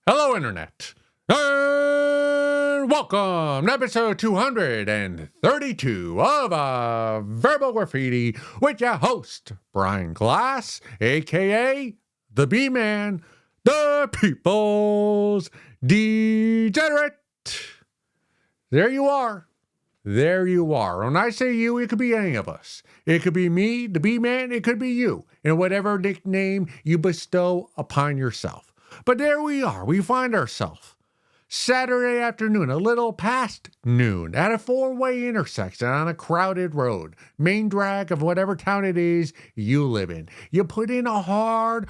Hello, Internet, and welcome to episode 232 of Verbal Graffiti with your host, Brian Glass, a.k.a. the B-Man, the People's Degenerate. There you are. There you are. When I say you, it could be any of us. It could be me, the B-Man, it could be you, and whatever nickname you bestow upon yourself. But there we are. We find ourselves Saturday afternoon, a little past noon, at a four-way intersection on a crowded road, main drag of whatever town it is you live in. You put in a hard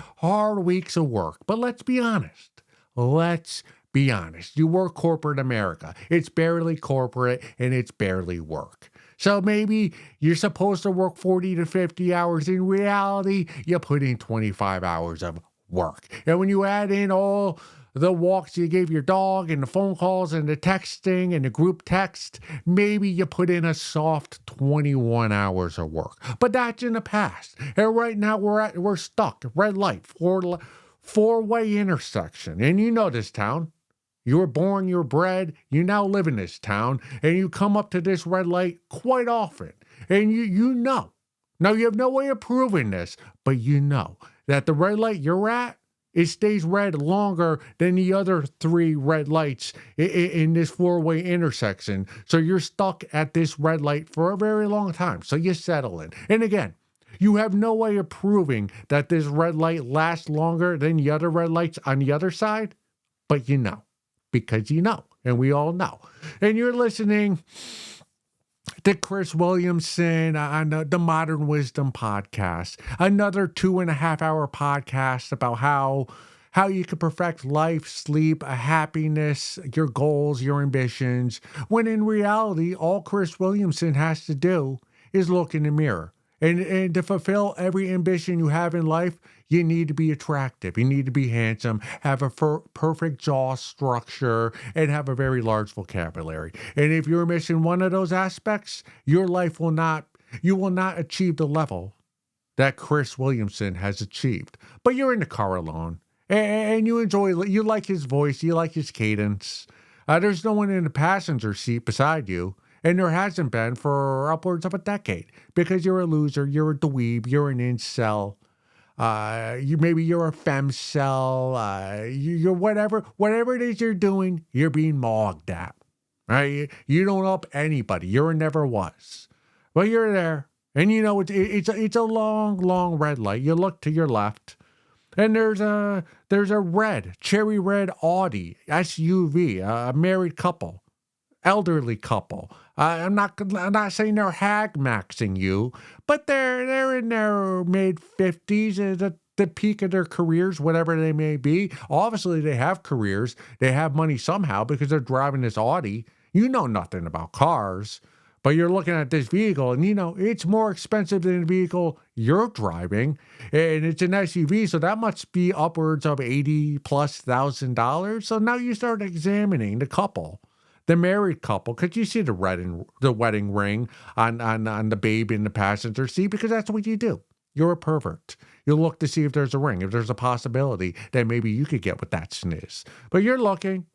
weeks of work. But let's be honest. You work corporate America. It's barely corporate and it's barely work. So maybe you're supposed to work 40 to 50 hours. In reality, you put in 25 hours of work. And when you add in all the walks you gave your dog and the phone calls and the texting and the group text, maybe you put in a soft 21 hours of work. But that's in the past. And right now we're stuck. Red light, four-way intersection. And you know this town. You were born, you were bred, you now live in this town, and you come up to this red light quite often. And you know. Now, you have no way of proving this, but you know that the red light you're at, it stays red longer than the other three red lights in this four-way intersection. So you're stuck at this red light for a very long time. So you settle in. And again, you have no way of proving that this red light lasts longer than the other red lights on the other side, but you know. Because you know, and we all know. And you're listening to Chris Williamson on the Modern Wisdom podcast, another 2.5 hour podcast about how you can perfect life, sleep, happiness, your goals, your ambitions, when in reality, all Chris Williamson has to do is look in the mirror. And to fulfill every ambition you have in life, you need to be attractive. You need to be handsome, have a perfect jaw structure, and have a very large vocabulary. And if you're missing one of those aspects, you will not achieve the level that Chris Williamson has achieved. But you're in the car alone, and you like his voice, you like his cadence. There's no one in the passenger seat beside you. And there hasn't been for upwards of a decade because you're a loser, you're a dweeb, you're an incel, you're a femcel, you're whatever it is you're doing, you're being mogged at, right? You don't help anybody. You're a never was. Well, you're there, and you know it's a long red light. You look to your left, and there's a cherry red Audi SUV, a married couple. Elderly couple. I'm not saying they're hag maxing you, but they're in their mid-50s at the peak of their careers, whatever they may be. Obviously, they have careers. They have money somehow because they're driving this Audi. You know nothing about cars, but you're looking at this vehicle, and you know it's more expensive than the vehicle you're driving, and it's an SUV, so that must be upwards of $80,000+. So now you start examining the couple. The married couple, because you see the wedding ring on the babe in the passenger seat, because that's what you do. You're a pervert. You look to see if there's a ring, if there's a possibility that maybe you could get with that sniz. But you're looking,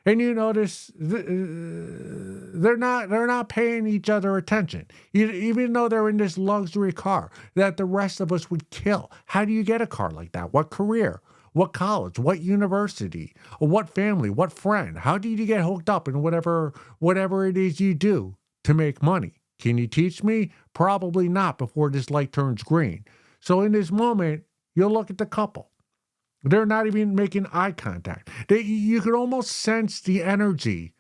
and you notice they're not paying each other attention, even though they're in this luxury car that the rest of us would kill. How do you get a car like that? What career? What college? What university? What family? What friend? How did you get hooked up in whatever it is you do to make money? Can you teach me? Probably not before this light turns green. So in this moment, you'll look at the couple. They're not even making eye contact. You could almost sense the energy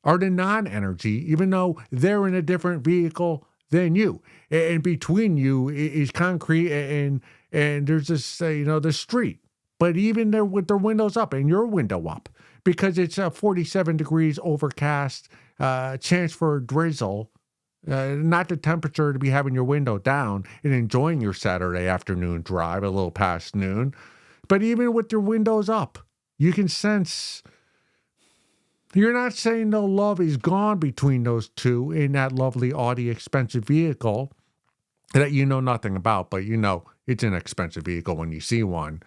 or the non-energy, even though they're in a different vehicle than you. And between you is concrete and there's this, the street. But even there with their windows up and your window up, because it's 47 degrees overcast, chance for a drizzle, not the temperature to be having your window down and enjoying your Saturday afternoon drive a little past noon. But even with your windows up, you can sense you're not saying no love is gone between those two in that lovely Audi expensive vehicle that you know nothing about, but you know it's an expensive vehicle when you see one.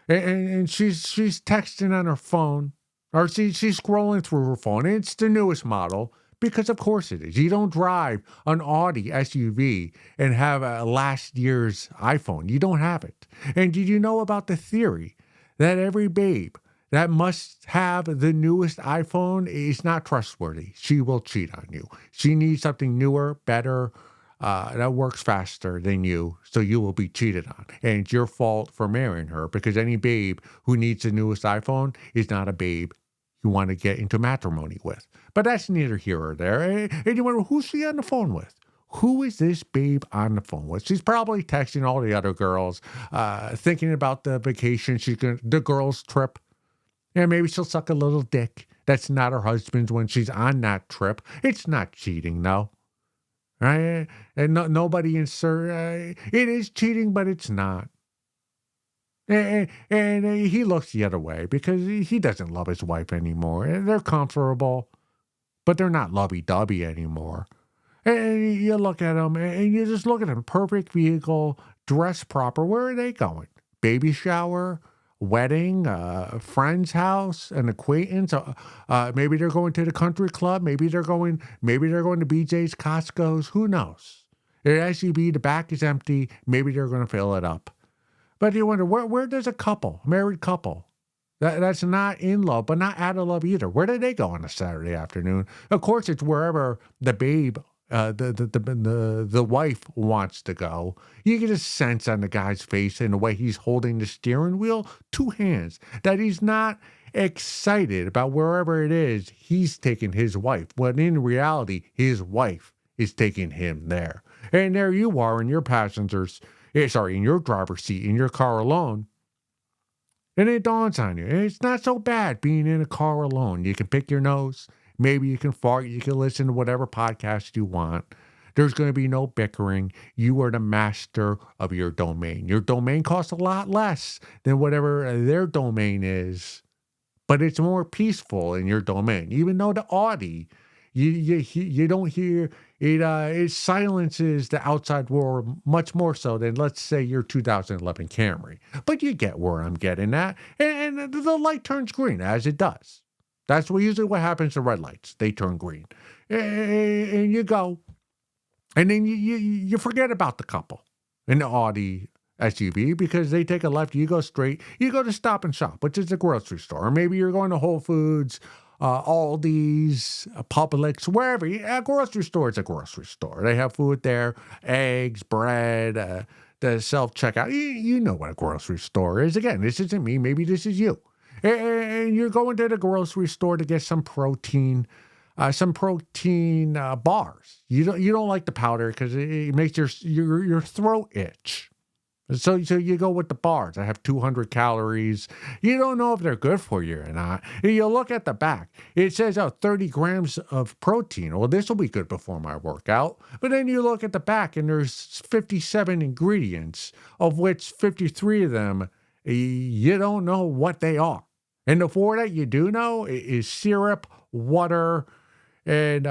And she's texting on her phone, or she's scrolling through her phone. And it's the newest model because, of course, it is. You don't drive an Audi SUV and have a last year's iPhone. You don't have it. And did you know about the theory that every babe that must have the newest iPhone is not trustworthy? She will cheat on you. She needs something newer, better, that works faster than you, so you will be cheated on. And it's your fault for marrying her because any babe who needs the newest iPhone is not a babe you want to get into matrimony with. But that's neither here or there. And you wonder, who's she on the phone with? Who is this babe on the phone with? She's probably texting all the other girls, thinking about the vacation the girls' trip. And maybe she'll suck a little dick that's not her husband's when she's on that trip. It's not cheating, no. Right? And nobody insert. It is cheating, but it's not. And he looks the other way because he doesn't love his wife anymore. And they're comfortable, but they're not lovey-dovey anymore. And you look at them, and you just look at them. Perfect vehicle, dressed proper. Where are they going? Baby shower? Wedding, friend's house, an acquaintance. Maybe they're going to the country club. Maybe they're going to BJ's, Costco's. Who knows? Their SUV, the back is empty. Maybe they're going to fill it up. But you wonder, where does a married couple, that's not in love, but not out of love either, where do they go on a Saturday afternoon? Of course, it's wherever the babe, the wife wants to go. You get a sense on the guy's face and the way he's holding the steering wheel, two hands, that he's not excited about wherever it is he's taking his wife. When in reality, his wife is taking him there. And there you are in your in your driver's seat, in your car alone. And it dawns on you, it's not so bad being in a car alone. You can pick your nose. Maybe you can fart. You can listen to whatever podcast you want. There's going to be no bickering. You are the master of your domain. Your domain costs a lot less than whatever their domain is, but it's more peaceful in your domain. Even though the Audi, you don't hear it. It silences the outside world much more so than, let's say, your 2011 Camry. But you get where I'm getting at, and the light turns green as it does. That's usually what happens to red lights. They turn green. And you go. And then you forget about the couple in the Audi SUV because they take a left. You go straight. You go to Stop and Shop, which is a grocery store. Or maybe you're going to Whole Foods, Aldi's, Publix, wherever. A grocery store is a grocery store. They have food there, eggs, bread, the self-checkout. You know what a grocery store is. Again, this isn't me. Maybe this is you. And you're going to the grocery store to get some protein bars. You don't like the powder because it makes your throat itch. So you go with the bars. I have 200 calories. You don't know if they're good for you or not. You look at the back. It says 30 grams of protein. Well, this will be good before my workout. But then you look at the back and there's 57 ingredients, of which 53 of them you don't know what they are. And the four that you do know is syrup, water, and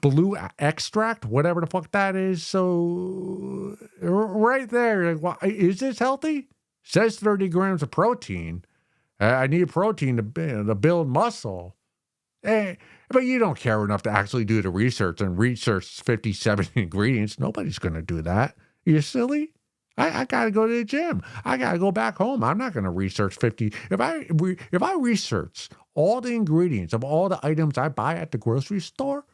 blue extract, whatever the fuck that is. So right there, like, is this healthy? Says 30 grams of protein. I need protein to build muscle. But you don't care enough to actually do the research and research 57 ingredients. Nobody's going to do that. You silly? I got to go to the gym. I got to go back home. I'm not going to research 50. If I research all the ingredients of all the items I buy at the grocery store,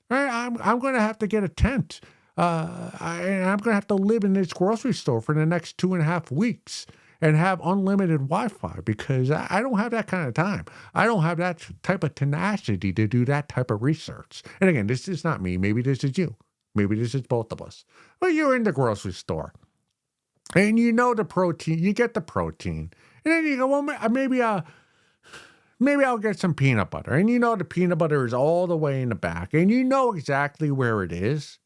I'm going to have to get a tent. And I'm going to have to live in this grocery store for the next 2.5 weeks and have unlimited Wi-Fi because I don't have that kind of time. I don't have that type of tenacity to do that type of research. And again, this is not me. Maybe this is you. Maybe this is both of us. But you're in the grocery store. And you know the protein, you get the protein. And then you go, well, maybe I'll get some peanut butter. And you know the peanut butter is all the way in the back. And you know exactly where it is.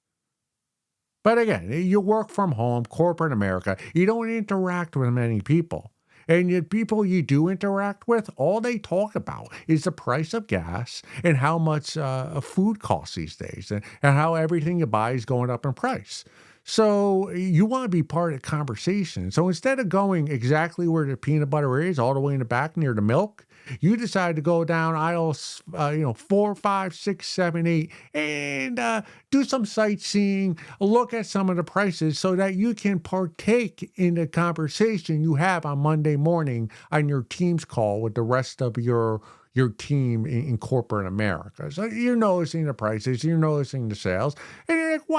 But again, you work from home, corporate America. You don't interact with many people. And the people you do interact with, all they talk about is the price of gas and how much food costs these days. And how everything you buy is going up in price. So you want to be part of the conversation. So instead of going exactly where the peanut butter is, all the way in the back near the milk, you decide to go down aisles, 4, 5, 6, 7, 8, and do some sightseeing, look at some of the prices so that you can partake in the conversation you have on Monday morning on your Teams call with the rest of your team in corporate America. So you're noticing the prices, you're noticing the sales, and you're like,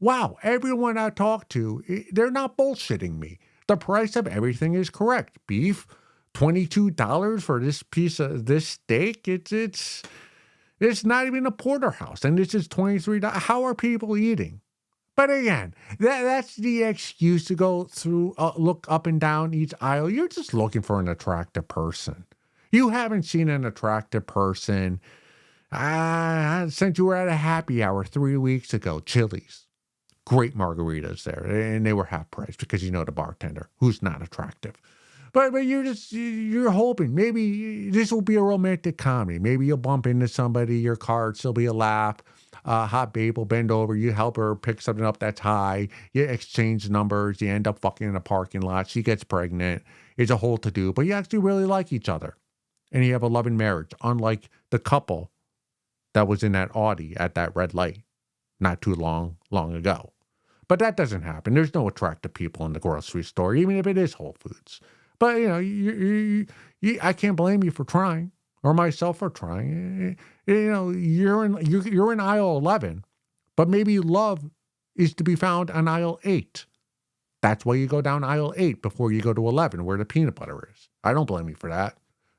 wow, everyone I talk to, they're not bullshitting me. The price of everything is correct. Beef, $22 for this piece of this steak. It's not even a porterhouse, and this is $23. How are people eating? But again, that's the excuse to go through, look up and down each aisle. You're just looking for an attractive person. You haven't seen an attractive person since you were at a happy hour 3 weeks ago. Chili's. Great margaritas there, and they were half price because you know the bartender who's not attractive. But you're hoping maybe this will be a romantic comedy. Maybe you'll bump into somebody, your car, still be a laugh. Hot babe will bend over, you help her pick something up that's high. You exchange numbers, you end up fucking in a parking lot. She gets pregnant. It's a whole to do, but you actually really like each other, and you have a loving marriage. Unlike the couple that was in that Audi at that red light not too long ago. But that doesn't happen. There's no attractive people in the grocery store, even if it is Whole Foods. But, I can't blame you for trying, or myself for trying. You're in aisle 11, but maybe love is to be found on aisle 8. That's why you go down aisle 8 before you go to 11, where the peanut butter is. I don't blame you for that.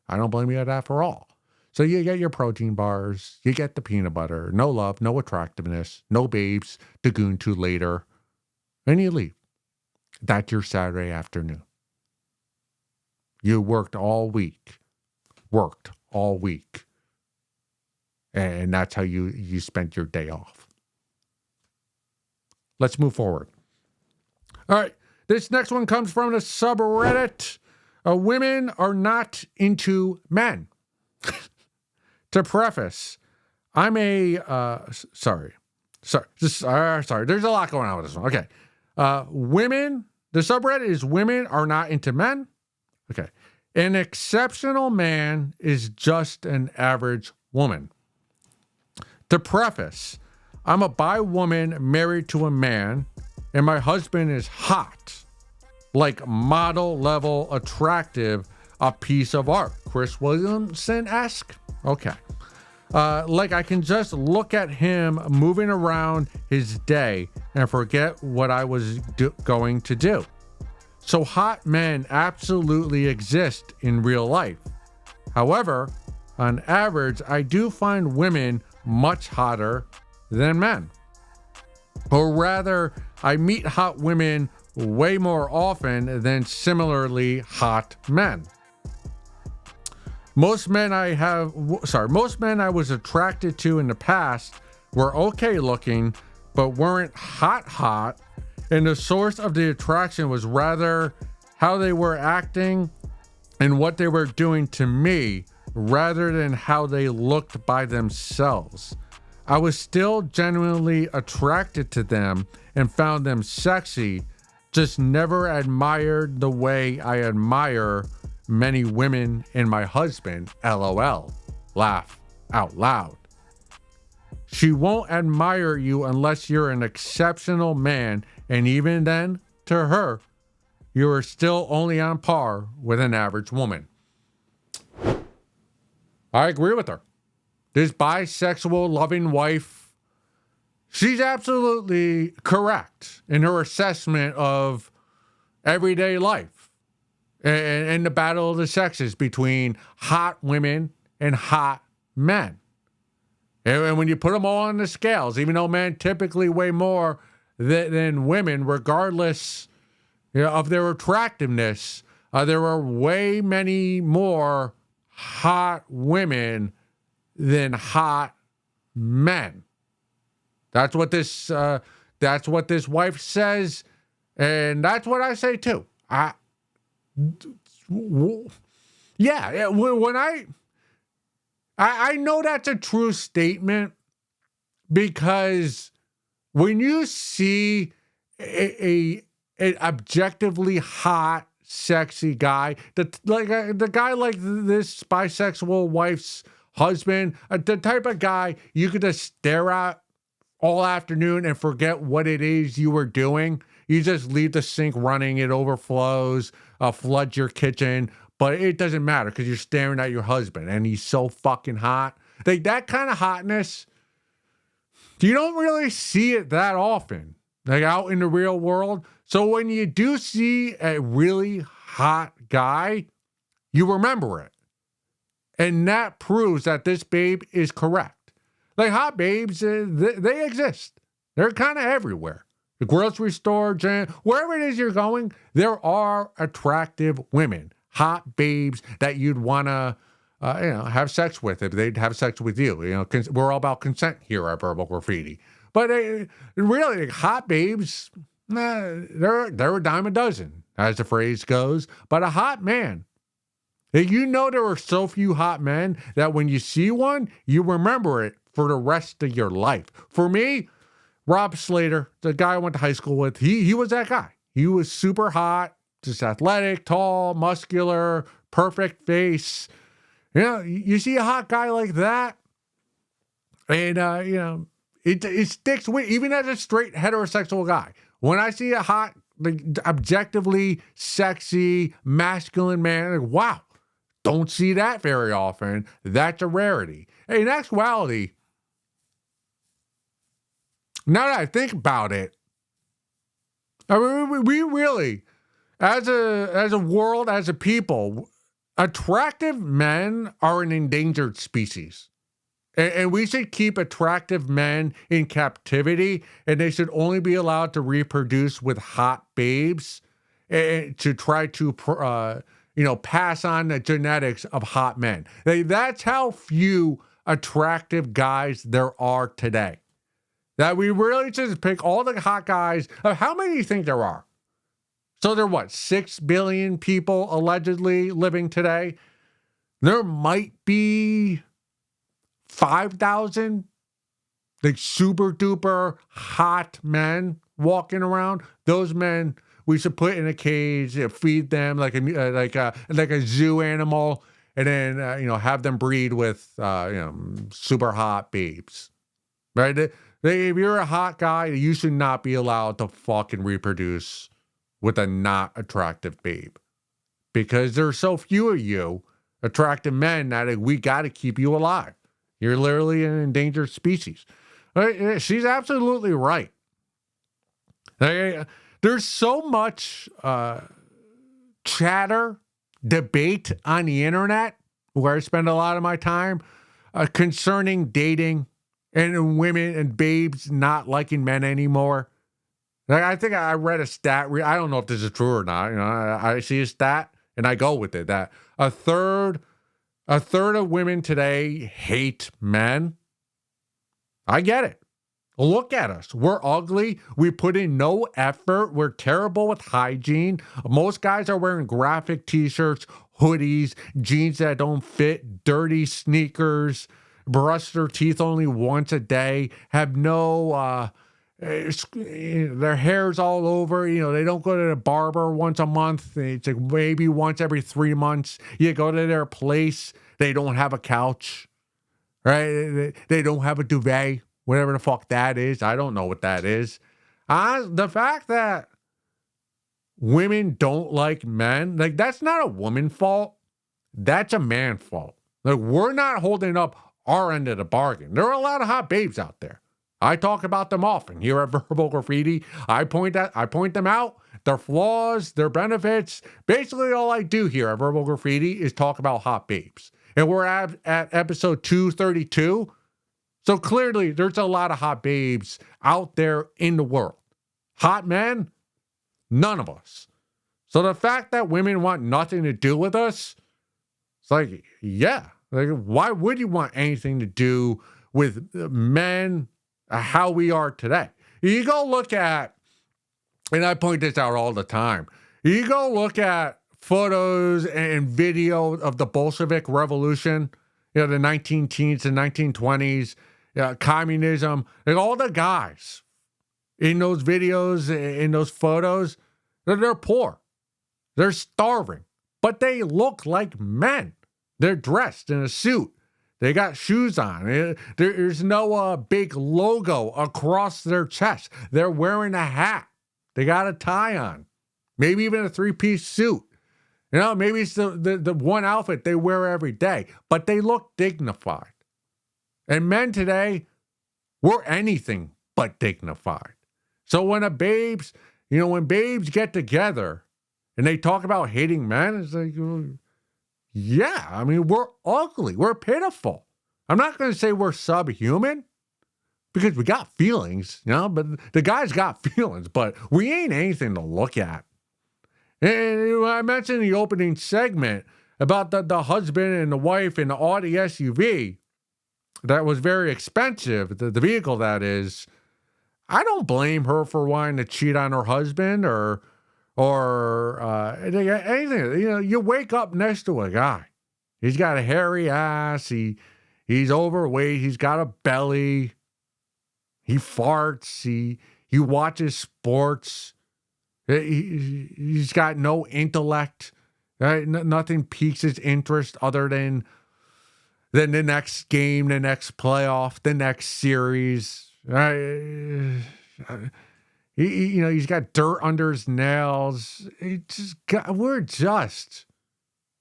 I don't blame you for that for all. So you get your protein bars, you get the peanut butter, no love, no attractiveness, no babes to goon to later. And you leave. That's your Saturday afternoon. You worked all week. And that's how you spent your day off. Let's move forward. All right. This next one comes from the subreddit. Women are not into men. To preface, I'm a, sorry. There's a lot going on with this one. Okay. Women, the subreddit is women are not into men. Okay. An exceptional man is just an average woman. To preface, I'm a bi woman married to a man, and my husband is hot, like model level attractive, a piece of art. Chris Williamson-esque? Okay. Like I can just look at him moving around his day and forget what I was going to do. So hot men absolutely exist in real life. However, on average, I do find women much hotter than men. Or rather, I meet hot women way more often than similarly hot men. Most men I was attracted to in the past were okay looking, but weren't hot, and the source of the attraction was rather how they were acting and what they were doing to me, rather than how they looked by themselves. I was still genuinely attracted to them and found them sexy, just never admired the way I admire many women and my husband, LOL. Laugh out loud. She won't admire you unless you're an exceptional man, and even then, to her, you are still only on par with an average woman. I agree with her. This bisexual loving wife, she's absolutely correct in her assessment of everyday life and the battle of the sexes between hot women and hot men. And when you put them all on the scales, even though men typically weigh more than women, regardless of their attractiveness, there are way many more hot women than hot men. That's what this wife says, and that's what I say too. When I know that's a true statement, because when you see an objectively hot, sexy guy, the guy like this bisexual wife's husband, the type of guy you could just stare at all afternoon and forget what it is you were doing. You just leave the sink running, it overflows, floods your kitchen, but it doesn't matter because you're staring at your husband and he's so fucking hot. Like that kind of hotness, you don't really see it that often, like out in the real world. So when you do see a really hot guy, you remember it. And that proves that this babe is correct. Like hot babes, they exist. They're kind of everywhere. The grocery store, gym, wherever it is you're going, there are attractive women, hot babes that you'd want to, have sex with if they'd have sex with you. We're all about consent here at Verbal Graffiti. But really, hot babes, they're a dime a dozen, as the phrase goes. But a hot man, there are so few hot men that when you see one, you remember it for the rest of your life. For me, Rob Slater, the guy I went to high school with, he was that guy. He was super hot, just athletic, tall, muscular, perfect face. You see a hot guy like that, and, it sticks with, even as a straight heterosexual guy. When I see a hot, like, objectively sexy, masculine man, like, wow, don't see that very often. That's a rarity. In actuality, now that I think about it, I mean, we really, as a world, as a people, attractive men are an endangered species. And we should keep attractive men in captivity, and they should only be allowed to reproduce with hot babes and to try to, pass on the genetics of hot men. That's how few attractive guys there are today. That we really just pick all the hot guys. How many do you think there are? So there are 6 billion people allegedly living today? There might be 5,000 like super duper hot men walking around. Those men we should put in a cage, feed them like a zoo animal, and then have them breed with super hot babes. Right? If you're a hot guy, you should not be allowed to fucking reproduce with a not attractive babe, because there's so few of you attractive men that we got to keep you alive. You're literally an endangered species. She's absolutely right. There's so much chatter, debate on the internet, where I spend a lot of my time, concerning dating and women and babes not liking men anymore. I think I read a stat. I don't know if this is true or not. I see a stat and I go with it that a third of women today hate men. I get it. Look at us. We're ugly. We put in no effort. We're terrible with hygiene. Most guys are wearing graphic t-shirts, hoodies, jeans that don't fit, dirty sneakers, brush their teeth only once a day, have no, their hair's all over. They don't go to the barber once a month. It's like maybe once every 3 months. You go to their place, they don't have a couch, right? They don't have a duvet, whatever the fuck that is. I don't know what that is. The fact that women don't like men, like, that's not a woman fault. That's a man fault. Like, we're not holding up our end of the bargain. There are a lot of hot babes out there. I talk about them often here at Verbal Graffiti. I point them out, their flaws, their benefits. Basically, all I do here at Verbal Graffiti is talk about hot babes. And we're at episode 232. So clearly, there's a lot of hot babes out there in the world. Hot men? None of us. So the fact that women want nothing to do with us, it's like, yeah. Like, why would you want anything to do with men, how we are today? You go look at, and I point this out all the time, you go look at photos and video of the Bolshevik Revolution, the 19 teens and 1920s, communism, and all the guys in those videos, in those photos, they're poor. They're starving, but they look like men. They're dressed in a suit. They got shoes on. There's no big logo across their chest. They're wearing a hat. They got a tie on. Maybe even a three-piece suit. Maybe it's the one outfit they wear every day, but they look dignified. And men today, we're anything but dignified. So when when babes get together and they talk about hating men, it's like, yeah, I mean, we're ugly. We're pitiful. I'm not going to say we're subhuman because we got feelings, but the guys got feelings, but we ain't anything to look at. And I mentioned in the opening segment about the husband and the wife in the Audi SUV that was very expensive, the vehicle that is. I don't blame her for wanting to cheat on her husband or anything. You wake up next to a guy. He's got a hairy ass. He's overweight. He's got a belly. He farts. He watches sports. He's got no intellect. Right? Nothing piques his interest other than the next game, the next playoff, the next series. He's got dirt under his nails.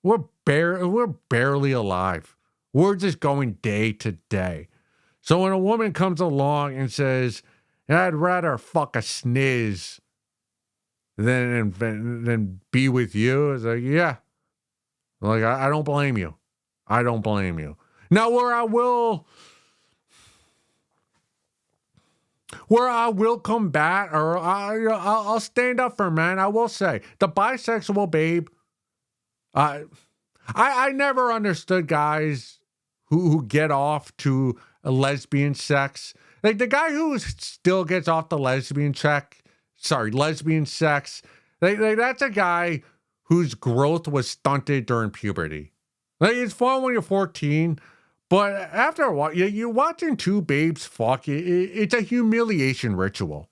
We're barely alive. We're just going day to day. So when a woman comes along and says, "I'd rather fuck a sniz than be with you," it's like, yeah, like I don't blame you. I don't blame you. Now, where I will combat, or I'll stand up for men, I will say the bisexual babe. I never understood guys who get off to a lesbian sex. Like the guy who still gets off the lesbian sex. That's a guy whose growth was stunted during puberty. Like it's fun when you're 14, but after a while, you're watching two babes fuck. It's a humiliation ritual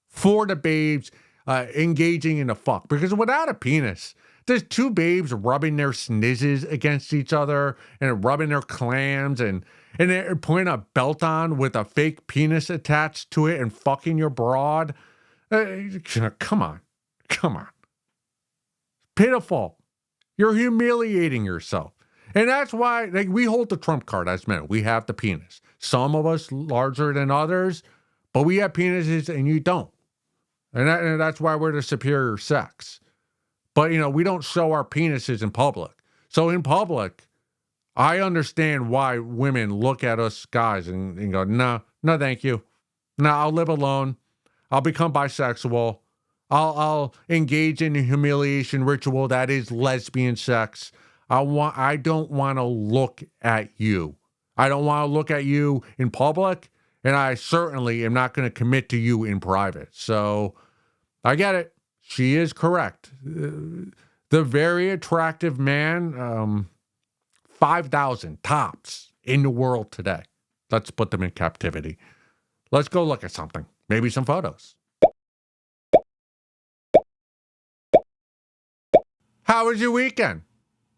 for the babes engaging in the fuck. Because without a penis, there's two babes rubbing their snizzes against each other and rubbing their clams and they're putting a belt on with a fake penis attached to it and fucking your broad. Come on. Pitiful. You're humiliating yourself. And that's why we hold the trump card as men. We have the penis. Some of us larger than others, but we have penises and you don't. And that's why we're the superior sex. But, we don't show our penises in public. So in public, I understand why women look at us guys and go, no, thank you. No, I'll live alone. I'll become bisexual. I'll engage in a humiliation ritual that is lesbian sex. I don't want to look at you. I don't want to look at you in public, and I certainly am not going to commit to you in private. So I get it. She is correct. The very attractive man, 5,000 tops in the world today. Let's put them in captivity. Let's go look at something. Maybe some photos. How was your weekend?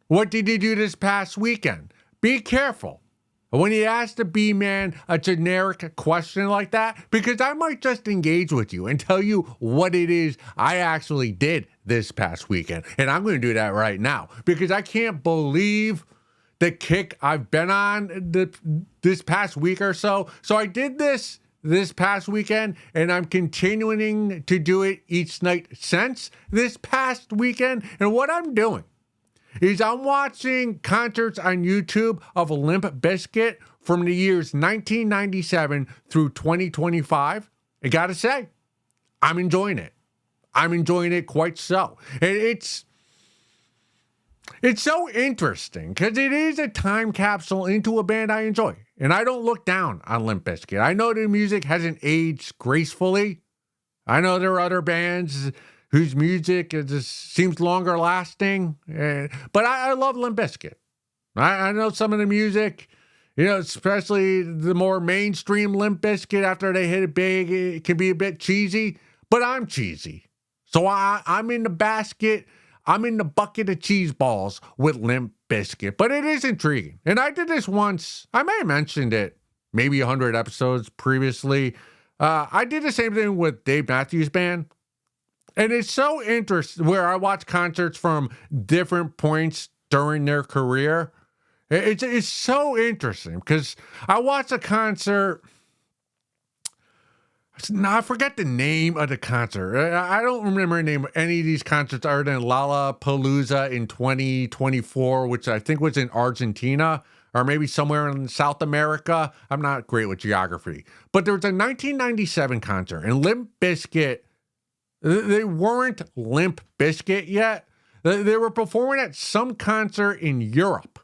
What did you do this past weekend? Be careful when you ask the B-man a generic question like that, because I might just engage with you and tell you what it is I actually did this past weekend. And I'm going to do that right now because I can't believe the kick I've been on this past week or so. So I did this past weekend, and I'm continuing to do it each night since this past weekend. And what I'm doing is I'm watching concerts on YouTube of Limp Bizkit from the years 1997 through 2025. I gotta say, I'm enjoying it. I'm enjoying it quite so. And it's so interesting because it is a time capsule into a band I enjoy. And I don't look down on Limp Bizkit. I know their music hasn't aged gracefully. I know there are other bands whose music just seems longer lasting. But I love Limp Bizkit. I know some of the music Especially the more mainstream Limp Bizkit after they hit it big, it can be a bit cheesy, but I'm cheesy. So I'm in the basket. I'm in the bucket of cheese balls with Limp Bizkit, but it is intriguing. And I did this once. I may have mentioned it maybe 100 episodes previously. I did the same thing with Dave Matthews Band. And it's so interesting where I watch concerts from different points during their career. It's so interesting because I watched a concert. I forget the name of the concert. I don't remember the name of any of these concerts other than Lollapalooza in 2024, which I think was in Argentina or maybe somewhere in South America. I'm not great with geography. But there was a 1997 concert, and Limp Bizkit, they weren't Limp Bizkit yet. They were performing at some concert in Europe,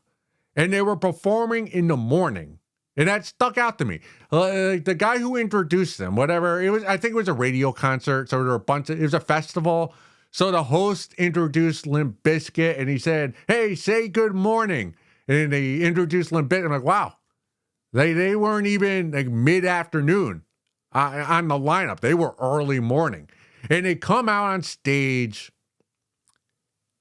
and they were performing in the morning. And that stuck out to me. The guy who introduced them, whatever, I think it was a radio concert. So there were it was a festival. So the host introduced Limp Bizkit and he said, "Hey, say good morning." And then they introduced Limp Bizkit. I'm like, wow, they weren't even like mid-afternoon on the lineup. They were early morning. And they come out on stage.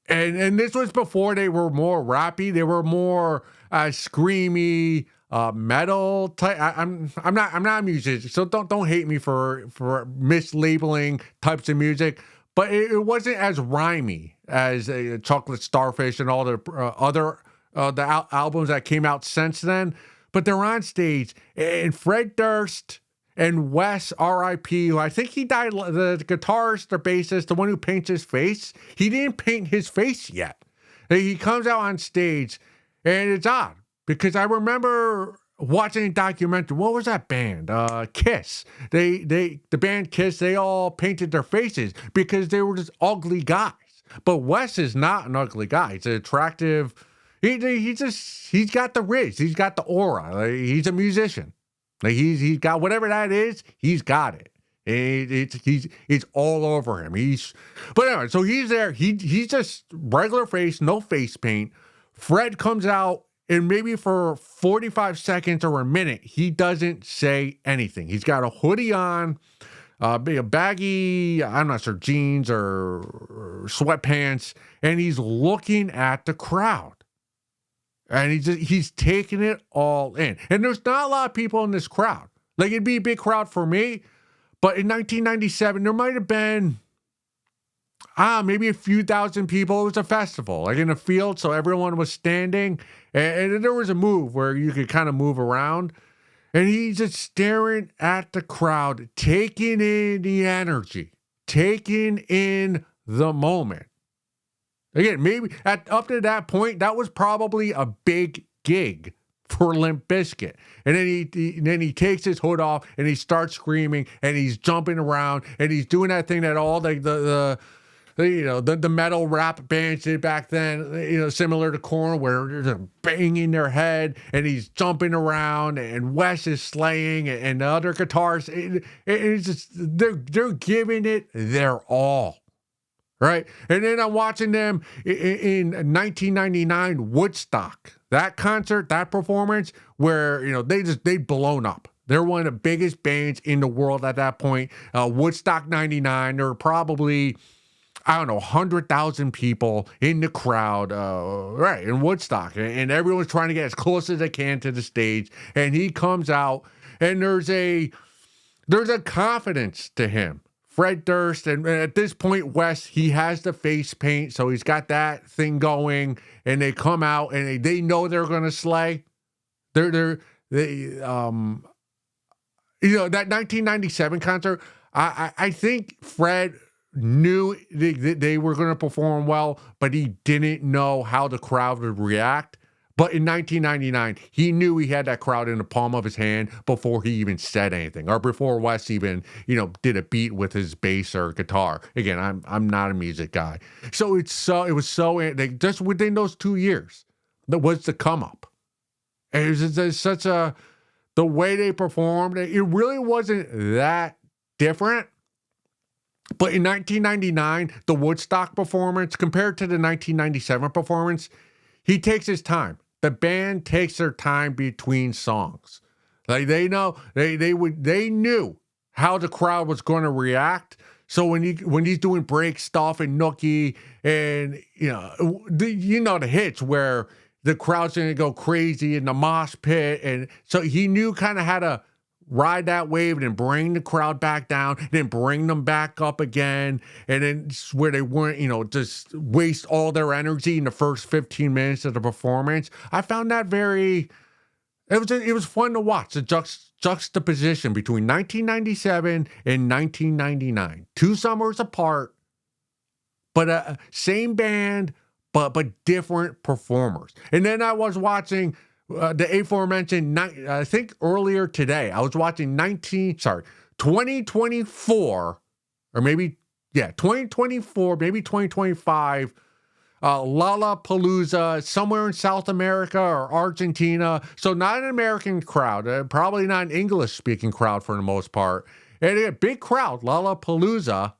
And this was before they were more rappy. They were more screamy, metal type. I'm not a musician, so don't hate me for mislabeling types of music. But it wasn't as rhymey as Chocolate Starfish and all the other albums that came out since then. But they're on stage, and Fred Durst and Wes, R.I.P., who I think he died, the guitarist, the bassist, the one who paints his face, he didn't paint his face yet. He comes out on stage, and it's odd. Because I remember watching a documentary. What was that band? Kiss. The band Kiss, they all painted their faces because they were just ugly guys. But Wes is not an ugly guy. He's an attractive. He's got the rizz. He's got the aura. Like, he's a musician. Like he's got whatever that is. He's got it. It's all over him. But anyway, so he's there. He's just regular face, no face paint. Fred comes out. And maybe for 45 seconds or a minute, he doesn't say anything. He's got a hoodie on, a baggy, I'm not sure, jeans or sweatpants, and he's looking at the crowd. And he's taking it all in. And there's not a lot of people in this crowd. Like, it'd be a big crowd for me, but in 1997, there might have been maybe a few thousand people. It was a festival, like in a field, so everyone was standing, and there was a move where you could kind of move around, and he's just staring at the crowd, taking in the energy, taking in the moment. Again, maybe up to that point, that was probably a big gig for Limp Bizkit. And then he takes his hood off, and he starts screaming, and he's jumping around, and he's doing that thing that all the metal rap bands did back then, similar to Korn, where they're just banging their head and he's jumping around and Wes is slaying and the other guitars. It's just, they're giving it their all. Right. And then I'm watching them in 1999 Woodstock, that concert, that performance where, they'd blown up. They're one of the biggest bands in the world at that point. Woodstock 99, there were probably, 100,000 people in the crowd, right, in Woodstock. And everyone's trying to get as close as they can to the stage. And he comes out, and there's a confidence to him. Fred Durst, and at this point, Wes, he has the face paint, so he's got that thing going, and they come out, and they know they're going to slay. That 1997 concert, I think Fred knew they were going to perform well, but he didn't know how the crowd would react. But in 1999, he knew he had that crowd in the palm of his hand before he even said anything, or before Wes even, did a beat with his bass or guitar. Again, I'm not a music guy, so it was just within those 2 years that was the come up. And it was such the way they performed. It really wasn't that different. But in 1999, the Woodstock performance compared to the 1997 performance, he takes his time. the band takes their time between songs. Like they know they knew how the crowd was going to react. So when he's doing break stuff and nookie and the hits where the crowd's going to go crazy in the mosh pit, and so he knew kind of how to ride that wave and then bring the crowd back down, then bring them back up again, and then where they weren't, just waste all their energy in the first 15 minutes of the performance. I found that it was fun to watch, the juxtaposition between 1997 and 1999. 2 summers apart, but same band, but different performers. And then I was watching the aforementioned, I think earlier today, I was watching 2024, or maybe, 2024, maybe 2025, Lollapalooza, somewhere in South America or Argentina. So not an American crowd, probably not an English-speaking crowd for the most part. And a big crowd, Lollapalooza.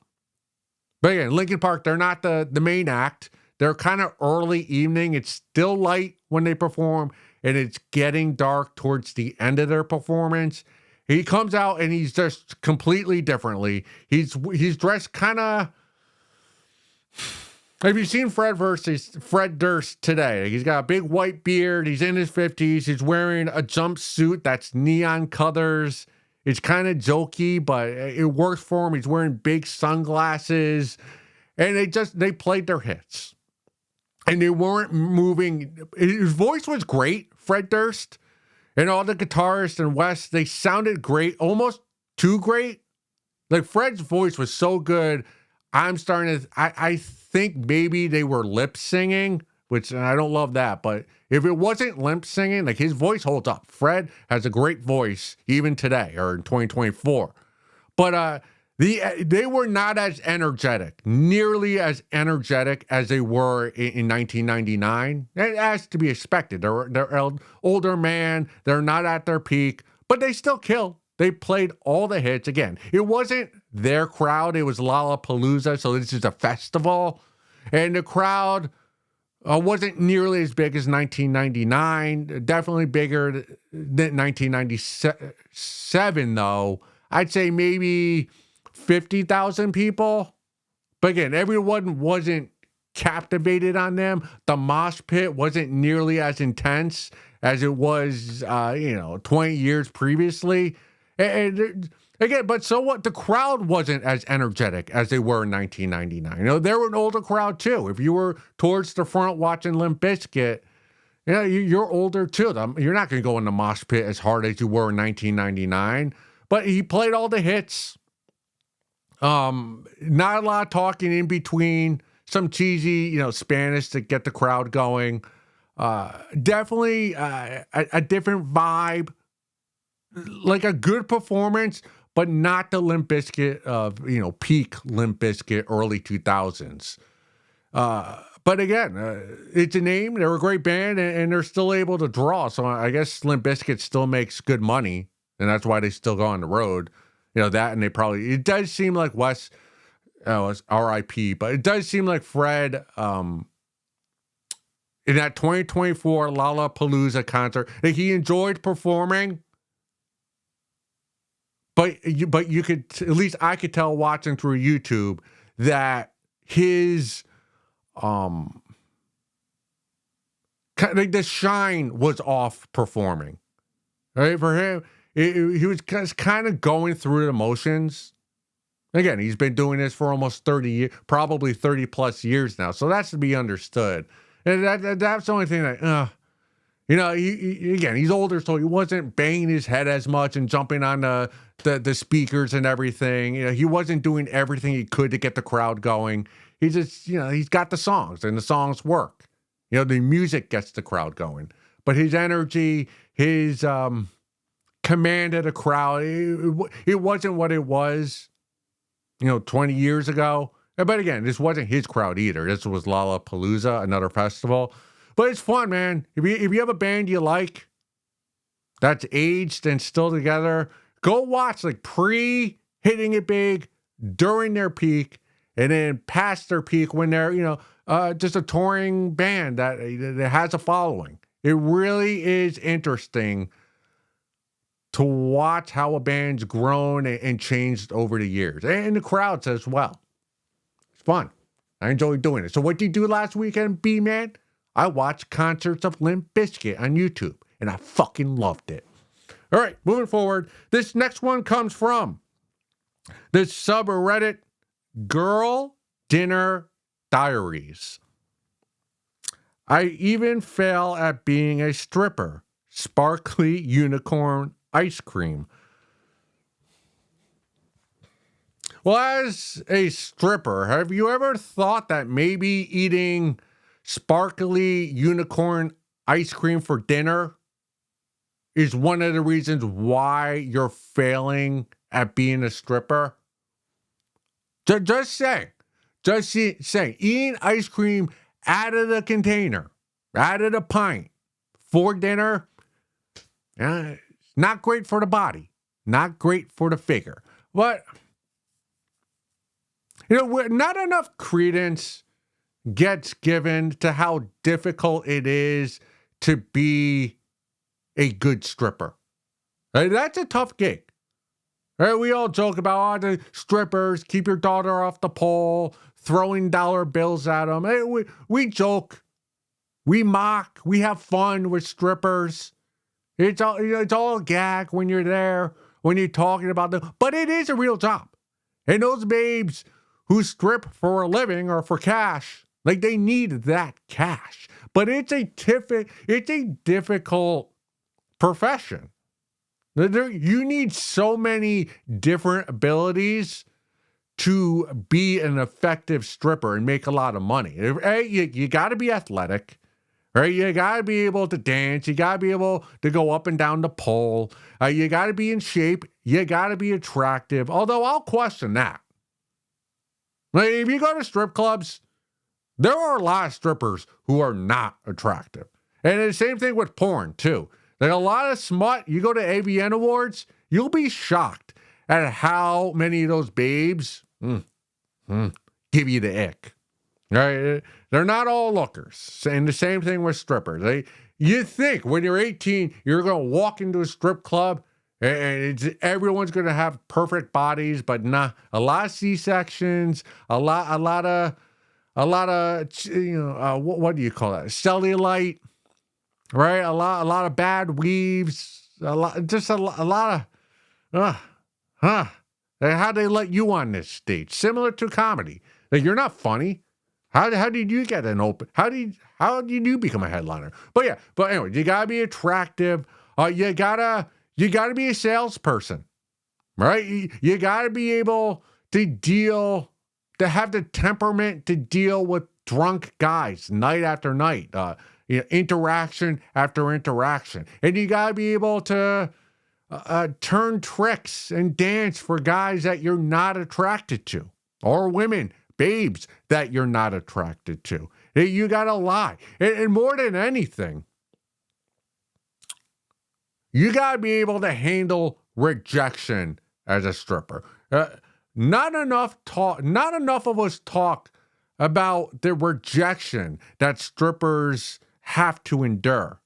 But again, Linkin Park, they're not the main act. They're kind of early evening. It's still light when they perform, and it's getting dark towards the end of their performance. He comes out and he's dressed completely differently. He's dressed kind of. Have you seen Fred Durst today? He's got a big white beard. He's in his 50s. He's wearing a jumpsuit that's neon colors. It's kind of jokey, but it works for him. He's wearing big sunglasses, and they played their hits. And they weren't moving. His voice was great, Fred Durst. And all the guitarists and Wes, they sounded great, almost too great. Like Fred's voice was so good. I think maybe they were lip singing, which I don't love that. But if it wasn't lip singing, like his voice holds up. Fred has a great voice even today or in 2024. But they were not as energetic, nearly as energetic as they were in 1999. It has to be expected. They're an older man. They're not at their peak, but they still killed. They played all the hits. Again, it wasn't their crowd. It was Lollapalooza, so this is a festival. And the crowd wasn't nearly as big as 1999. Definitely bigger than 1997, though. I'd say maybe 50,000 people. But again, everyone wasn't captivated on them. The mosh pit wasn't nearly as intense as it was, 20 years previously. And again, but so what? The crowd wasn't as energetic as they were in 1999. They were an older crowd too. If you were towards the front watching Limp Bizkit, you're older too. You're not going to go in the mosh pit as hard as you were in 1999. But he played all the hits. Not a lot of talking in between. Some cheesy, Spanish to get the crowd going. Definitely a different vibe. Like a good performance, but not the Limp Bizkit of, peak Limp Bizkit early 2000s. But again, it's a name. They're a great band, and they're still able to draw. So I guess Limp Bizkit still makes good money, and that's why they still go on the road. That, and it does seem like Wes, it's RIP, but it does seem like Fred, in that 2024 Lollapalooza concert, that he enjoyed performing. But you could, at least I could tell watching through YouTube that his, the shine was off performing, right? For him, he was kind of going through the motions. Again, he's been doing this for almost 30 years, probably 30 plus years now. So that's to be understood. And that's the only thing that, he's older, so he wasn't banging his head as much and jumping on the speakers and everything. He wasn't doing everything he could to get the crowd going. He just, he's got the songs, and the songs work. The music gets the crowd going. But his energy, his command of the crowd, it wasn't what it was, 20 years ago. But again, this wasn't his crowd either. This was Lollapalooza, another festival. But it's fun, man. If you have a band you like that's aged and still together, go watch pre-hitting it big, during their peak, and then past their peak when they're, just a touring band that has a following. It really is interesting to watch how a band's grown and changed over the years, and the crowds as well. It's fun. I enjoy doing it. So what did you do last weekend, B-Man? I watched concerts of Limp Bizkit on YouTube, and I fucking loved it. All right, moving forward. This next one comes from the subreddit Girl Dinner Diaries. I even fail at being a stripper. Sparkly unicorn ice cream. Well, as a stripper, have you ever thought that maybe eating sparkly unicorn ice cream for dinner is one of the reasons why you're failing at being a stripper? Just saying. Eating ice cream out of the container, out of the pint for dinner, not great for the body, not great for the figure. But, not enough credence gets given to how difficult it is to be a good stripper. That's a tough gig. Right? We all joke about the strippers, keep your daughter off the pole, throwing dollar bills at them. Hey, we joke, we mock, we have fun with strippers. It's all a gag when you're there, when you're talking about them. But it is a real job. And those babes who strip for a living or for cash, like they need that cash. But it's a difficult profession. You need so many different abilities to be an effective stripper and make a lot of money. You got to be athletic, right? You got to be able to dance. You got to be able to go up and down the pole. You got to be in shape. You got to be attractive. Although I'll question that. Like, if you go to strip clubs, there are a lot of strippers who are not attractive. And the same thing with porn, too. Like a lot of smut, you go to AVN Awards, you'll be shocked at how many of those babes give you the ick. Right? They're not all lookers. And the same thing with strippers. You think when you're 18, you're going to walk into a strip club and everyone's going to have perfect bodies, but nah, a lot of C-sections, a lot of what do you call that? Cellulite. Right, a lot of bad weaves, a lot of, how'd they let you on this stage? Similar to comedy. Like, you're not funny. How did you get an open? How did you become a headliner? But anyway, you gotta be attractive. You gotta be a salesperson, right? You gotta be able to have the temperament to deal with drunk guys night after night. Interaction after interaction. And you got to be able to turn tricks and dance for guys that you're not attracted to, or women, babes that you're not attracted to. You got to lie. And more than anything, you got to be able to handle rejection as a stripper. Not enough of us talk about the rejection that strippers have to endure.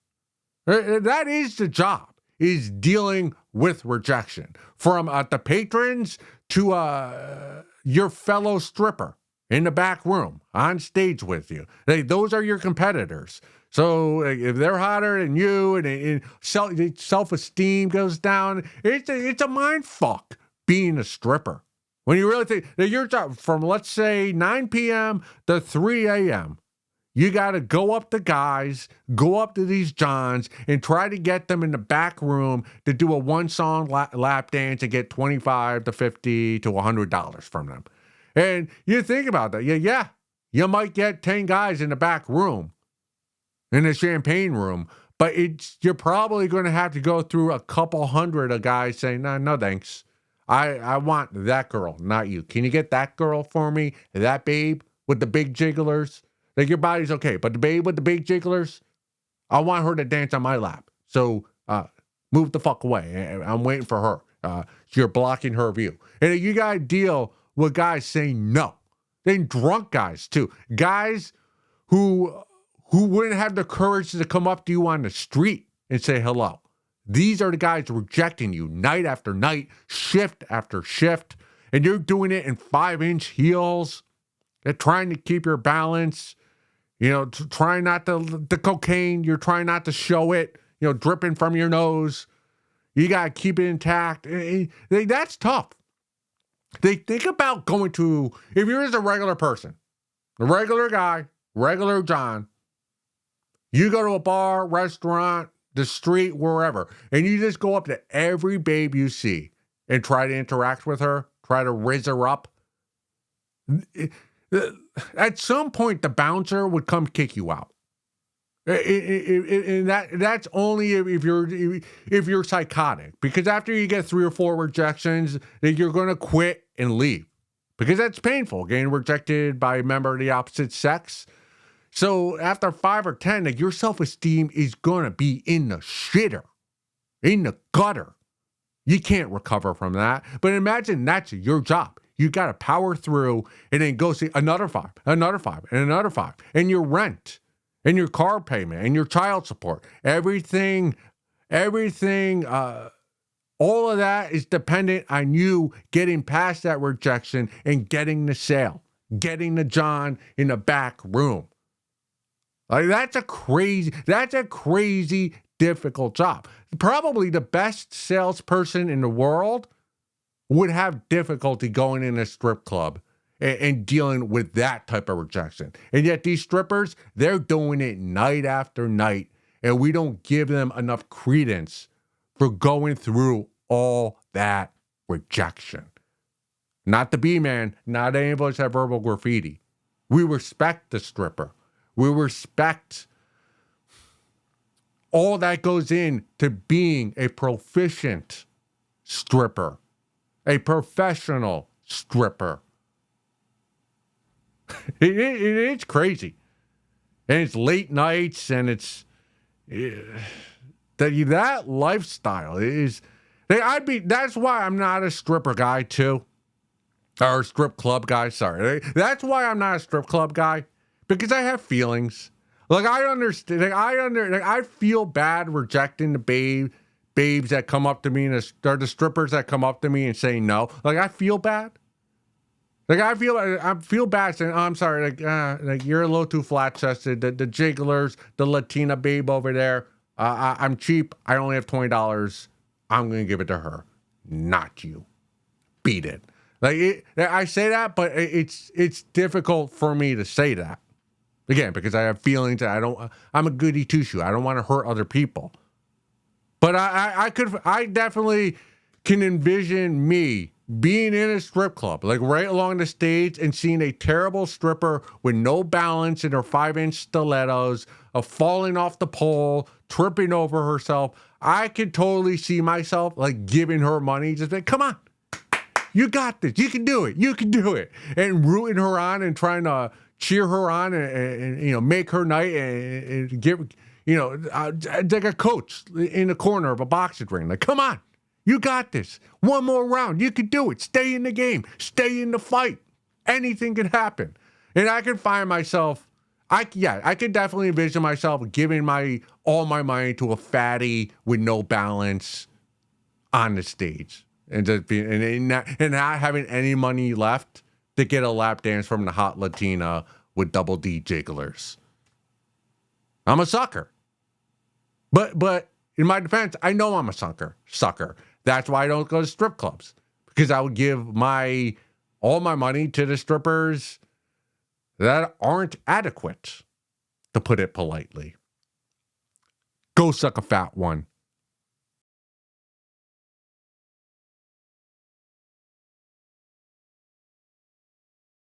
That is the job, is dealing with rejection. From the patrons to your fellow stripper in the back room, on stage with you. Those are your competitors. So if they're hotter than you and self-esteem goes down, it's a mind fuck being a stripper. When you really think that your job from, let's say, 9 p.m. to 3 a.m., you got to go up to guys, go up to these Johns, and try to get them in the back room to do a one-song lap dance and get $25 to $50 to $100 from them. And you think about that. Yeah, you might get 10 guys in the back room, in the champagne room, but you're probably going to have to go through a couple hundred of guys saying, no thanks. I want that girl, not you. Can you get that girl for me? That babe with the big jigglers? Like, your body's okay, but the babe with the big jigglers, I want her to dance on my lap. So move the fuck away. I'm waiting for her. You're blocking her view. And you got to deal with guys saying no. Then drunk guys, too. Guys who who wouldn't have the courage to come up to you on the street and say hello. These are the guys rejecting you night after night, shift after shift, and you're doing it in 5-inch heels. They're trying to keep your balance, trying not to, the cocaine, you're trying not to show it, dripping from your nose. You got to keep it intact. That's tough. They think about going to, if you're just a regular person, a regular guy, regular John, you go to a bar, restaurant, the street, wherever, and you just go up to every babe you see and try to interact with her, try to rizz her up. At some point, the bouncer would come kick you out. And that's only if you're psychotic, because after you get 3 or 4 rejections, you're going to quit and leave, because that's painful, getting rejected by a member of the opposite sex. So after 5 or 10, your self-esteem is going to be in the shitter, in the gutter. You can't recover from that. But imagine that's your job. You got to power through and then go see another 5, another 5, and another 5, and your rent, and your car payment, and your child support, everything, all of that is dependent on you getting past that rejection and getting the sale, getting the John in the back room. That's a crazy, difficult job. Probably the best salesperson in the world would have difficulty going in a strip club and dealing with that type of rejection. And yet these strippers, they're doing it night after night, and we don't give them enough credence for going through all that rejection. Not the B-man, not any of us have verbal graffiti. We respect the stripper. We respect all that goes into being a proficient stripper, a professional stripper. It's crazy. And it's late nights, and it's that lifestyle is, that's why I'm not a stripper guy too. Or a strip club guy, sorry. That's why I'm not a strip club guy. Because I have feelings. I understand. I feel bad rejecting the babes that come up to me, or the strippers that come up to me and say no. I feel bad. I feel bad saying, oh, I'm sorry. You're a little too flat chested. The jigglers, the Latina babe over there. I'm cheap. I only have $20. I'm gonna give it to her, not you. Beat it. I say that, but it's difficult for me to say that. Again, because I have feelings that I'm a goody two-shoe. I don't want to hurt other people. But I definitely can envision me being in a strip club, right along the stage, and seeing a terrible stripper with no balance in her 5-inch stilettos, falling off the pole, tripping over herself. I could totally see myself giving her money, just come on, you got this, you can do it, and rooting her on and trying to cheer her on and make her night and give, like a coach in the corner of a boxing ring. Come on, you got this. One more round, you can do it. Stay in the game, stay in the fight. Anything can happen. And I can find myself, I could definitely envision myself giving all my money to a fatty with no balance on the stage, and just and not having any money left to get a lap dance from the hot Latina with double D jigglers. I'm a sucker. But in my defense, I know I'm a sucker. That's why I don't go to strip clubs, because I would give all my money to the strippers that aren't adequate, to put it politely. Go suck a fat one.